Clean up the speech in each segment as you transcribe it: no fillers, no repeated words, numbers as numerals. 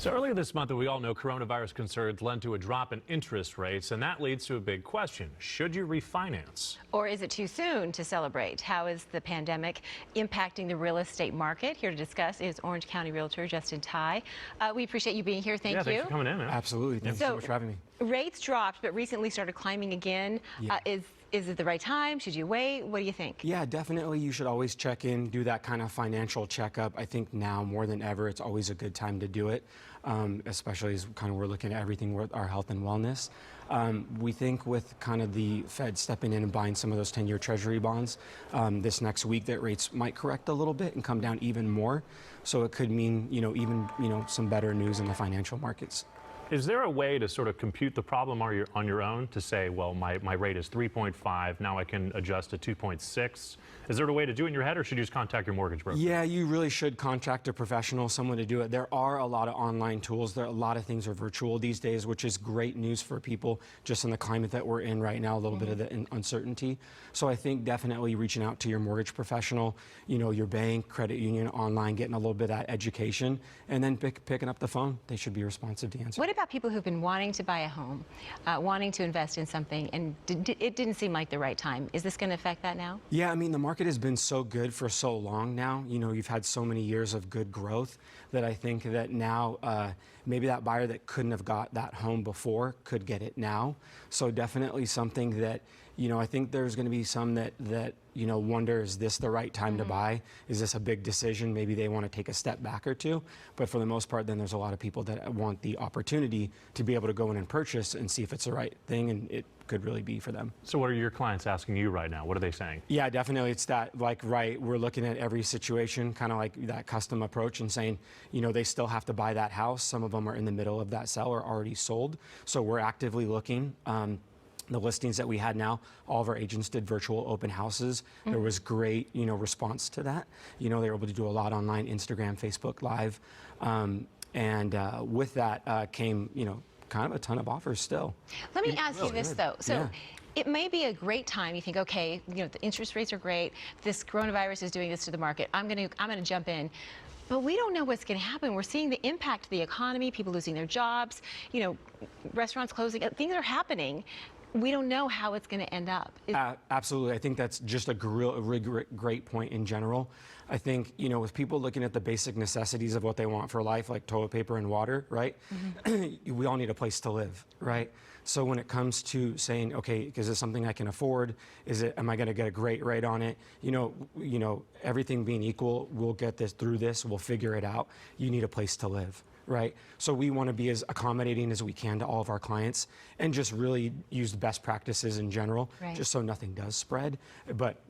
So earlier this month, we all know coronavirus concerns led to a drop in interest rates, and that leads to a big question. Should you refinance? Or is it too soon to celebrate? How is the pandemic impacting the real estate market? Here to discuss is Orange County Realtor Justin Tye. We appreciate you being here. Thank you. Thanks for coming in, man. Absolutely. Thanks so much for having me. Rates dropped, but recently started climbing again. Yeah. Is it the right time? Should you wait? What do you think? Yeah, definitely. You should always check in, do that kind of financial checkup. I think now more than ever, it's always a good time to do it, especially as kind of we're looking at everything with our health and wellness. We think with kind of the Fed stepping in and buying some of those 10-year Treasury bonds this next week, that rates might correct a little bit and come down even more. So it could mean, even some better news in the financial markets. Is there a way to sort of compute the problem on your own to say, well, my rate is 3.5, now I can adjust to 2.6? Is there a way to do it in your head, or should you just contact your mortgage broker? Yeah, you really should contact a professional, someone to do it. There are a lot of online tools. A lot of things are virtual these days, which is great news for people just in the climate that we're in right now, a little bit of the uncertainty. So I think definitely reaching out to your mortgage professional, your bank, credit union, online, getting a little bit of that education, and then picking up the phone. They should be responsive to answer. What about people who've been wanting to buy a home, wanting to invest in something, and it didn't seem like the right time? Is this going to affect that now? Yeah, I mean, the market has been so good for so long now. You've had so many years of good growth that I think that now maybe that buyer that couldn't have got that home before could get it now. So definitely something that, I think there's going to be some that wonder, is this the right time to buy? Is this a big decision? Maybe they want to take a step back or two. But for the most part, then there's a lot of people that want the opportunity to be able to go in and purchase and see if it's the right thing, and it could really be for them. So what are your clients asking you right now? What are they saying? Yeah, definitely. It's that, we're looking at every situation, kind of like that custom approach, and saying, they still have to buy that house. Some of them are in the middle of that sell or already sold. So we're actively looking. The listings that we had now, all of our agents did virtual open houses. There was great, response to that. They were able to do a lot online, Instagram, Facebook Live. With that came, kind of a ton of offers still. Let me ask you this, though. So it may be a great time. You think, okay, the interest rates are great. This coronavirus is doing this to the market. I'm gonna jump in. But we don't know what's going to happen. We're seeing the impact of the economy, people losing their jobs, restaurants closing. Things are happening. We don't know how it's going to end up. Absolutely. I think that's just a really great point in general. I think, with people looking at the basic necessities of what they want for life, like toilet paper and water, right? We all need a place to live, right? So when it comes to saying, okay, is this something I can afford? Am I going to get a great rate on it? Everything being equal, we'll get this through this. We'll figure it out. You need a place to live. Right. So we want to be as accommodating as we can to all of our clients and just really use the best practices in general, just so nothing does spread. But,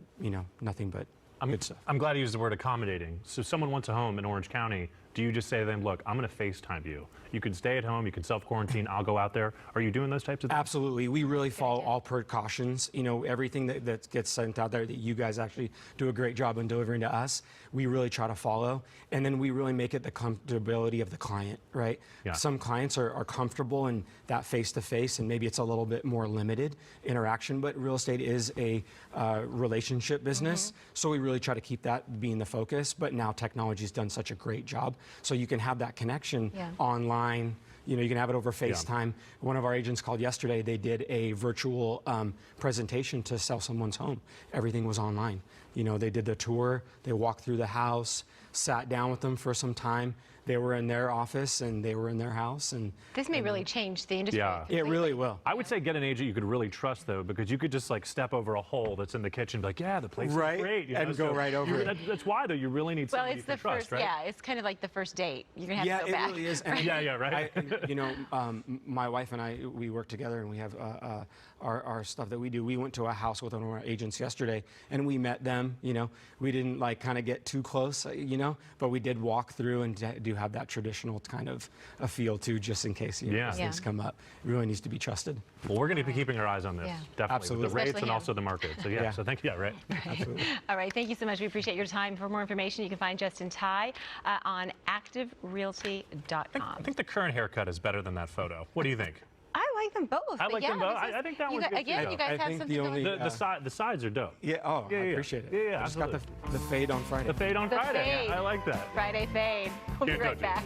nothing but good stuff. I'm glad you used the word accommodating. So if someone wants a home in Orange County, do you just say to them, look, I'm going to FaceTime you. You can stay at home, you can self-quarantine, I'll go out there. Are you doing those types of things? Absolutely. We really follow all precautions. Everything that gets sent out there that you guys actually do a great job in delivering to us, we really try to follow. And then we really make it the comfortability of the client, right? Yeah. Some clients are comfortable in that face-to-face, and maybe it's a little bit more limited interaction, but real estate is a relationship business. So we really try to keep that being the focus. But now technology's done such a great job. So you can have that connection online. You can have it over FaceTime. One of our agents called yesterday. They did a virtual presentation to sell someone's home. Everything was online. They did the tour. They walked through the house, sat down with them for some time. They were in their office and they were in their house. And this may really change the industry. Yeah, it really will. I would say get an agent you could really trust, though, because you could just step over a hole that's in the kitchen and be like, yeah, the place is great. And go right over it. That's why, though, you really need someone you can trust, right? Yeah, it's kind of like the first date. You're going to have to go back. Yeah, it really is. And right. My wife and I, we work together, and we have our stuff that we do. We went to a house with one of our agents yesterday, and we met them. We didn't kind of get too close, but we did walk through and do have that traditional kind of a feel too, just in case things come up. It really needs to be trusted. Well, we're going to be keeping our eyes on this, definitely. Absolutely. With the rates and also the market. So so thank you. Right. Absolutely. All right, thank you so much. We appreciate your time. For more information, you can find Justin Tye on activerealty.com. I think the current haircut is better than that photo. What do you think? I like them both. I like them both. I think that one's good. Again, you guys have something going. The sides are dope. Yeah. Oh, I appreciate it. Yeah. I just got the fade on Friday. The fade on Friday. Fade. I like that. Friday fade. We'll be right back.